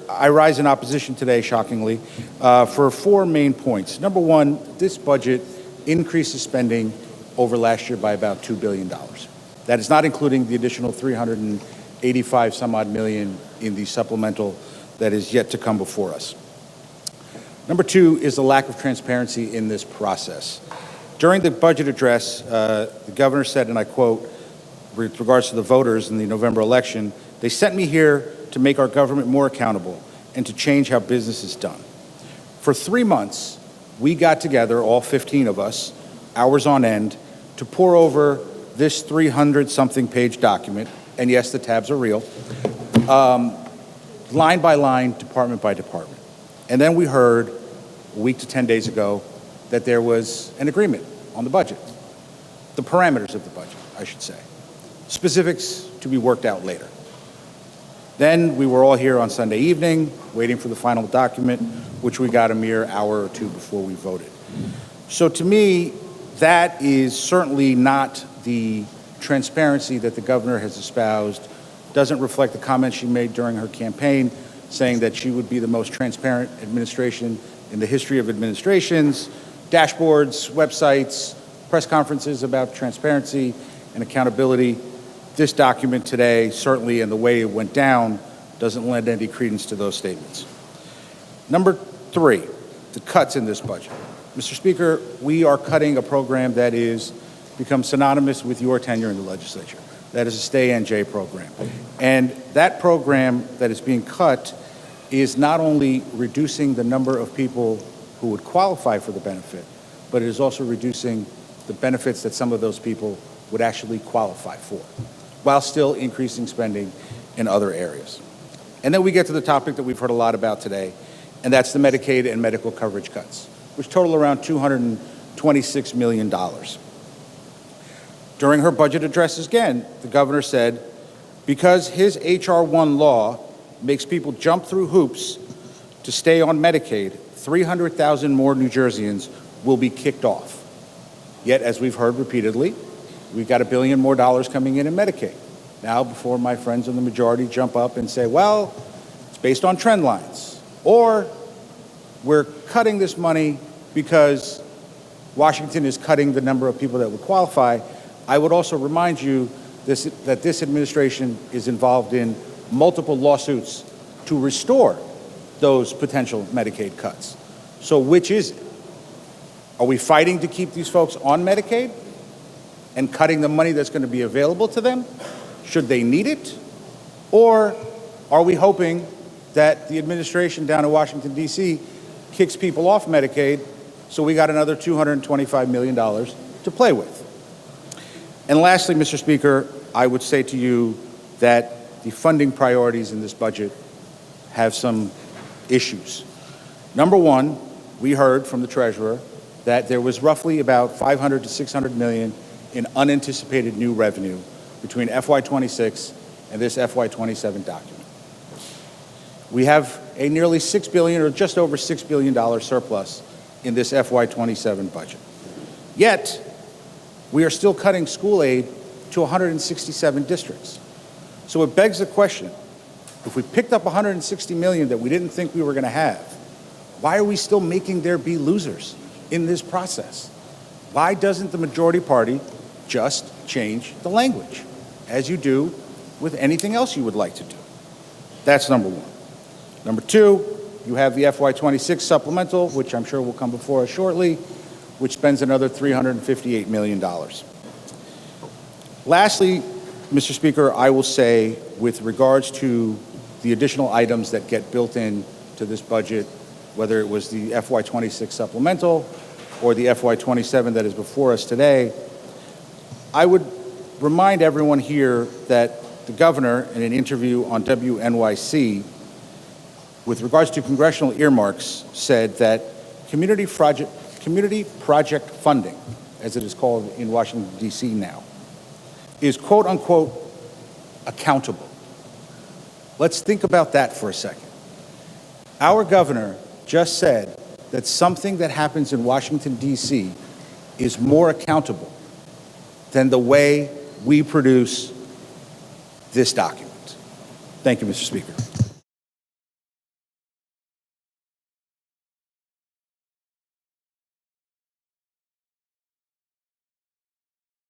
I rise in opposition today, shockingly, for four main points. Number one, this budget increases spending over last year by about $2 billion. That is not including the additional 385 some odd million in the supplemental that is yet to come before us. Number two is the lack of transparency in this process. During the budget address, the governor said, and I quote, with regards to the voters in the November election, "They sent me here to make our government more accountable and to change how business is done." For 3 months, we got together, all 15 of us, hours on end, to pour over this 300-something page document, and yes, the tabs are real, line by line, department by department. And then we heard, a week to 10 days ago, that there was an agreement on the budget, the parameters of the budget, I should say, specifics to be worked out later. Then we were all here on Sunday evening, waiting for the final document, which we got a mere hour or two before we voted. So to me, that is certainly not the transparency that the governor has espoused, doesn't reflect the comments she made during her campaign, saying that she would be the most transparent administration in the history of administrations, dashboards, websites, press conferences about transparency and accountability. This document today, certainly in the way it went down, doesn't lend any credence to those statements. Number three, the cuts in this budget. Mr. Speaker, we are cutting a program that is become synonymous with your tenure in the legislature. That is a Stay NJ program. And that program that is being cut is not only reducing the number of people who would qualify for the benefit, but it is also reducing the benefits that some of those people would actually qualify for, while still increasing spending in other areas. And then we get to the topic that we've heard a lot about today, and that's the Medicaid and medical coverage cuts, which total around $226 million. During her budget address again, the governor said, because his H.R. 1 law makes people jump through hoops to stay on Medicaid, 300,000 more New Jerseyans will be kicked off. Yet, as we've heard repeatedly, we've got $1 billion more coming in Medicaid. Now, before my friends in the majority jump up and say, well, it's based on trend lines, or we're cutting this money because Washington is cutting the number of people that would qualify, I would also remind you that this administration is involved in multiple lawsuits to restore those potential Medicaid cuts. So which is it? Are we fighting to keep these folks on Medicaid and cutting the money that's going to be available to them, should they need it? Or are we hoping that the administration down in Washington, D.C. kicks people off Medicaid so we got another $225 million to play with? And lastly, Mr. Speaker, I would say to you that the funding priorities in this budget have some issues. Number one, we heard from the treasurer that there was roughly about $500 to $600 million in unanticipated new revenue between FY26 and this FY27 document. We have a nearly $6 billion or just over $6 billion surplus in this FY27 budget. Yet, we are still cutting school aid to 167 districts. So it begs the question, if we picked up $160 million that we didn't think we were going to have, why are we still making there be losers in this process? Why doesn't the majority party just change the language, as you do with anything else you would like to do? That's number one. Number two, you have the FY26 supplemental, which I'm sure will come before us shortly, which spends another $358 million. Lastly, Mr. Speaker, I will say, with regards to the additional items that get built in to this budget, whether it was the FY26 supplemental or the FY27 that is before us today, I would remind everyone here that the governor, in an interview on WNYC, with regards to congressional earmarks, said that community project funding, as it is called in Washington, D.C. now, is quote unquote accountable. Let's think about that for a second. Our governor just said that something that happens in Washington, D.C. is more accountable than the way we produce this document. Thank you, Mr. Speaker.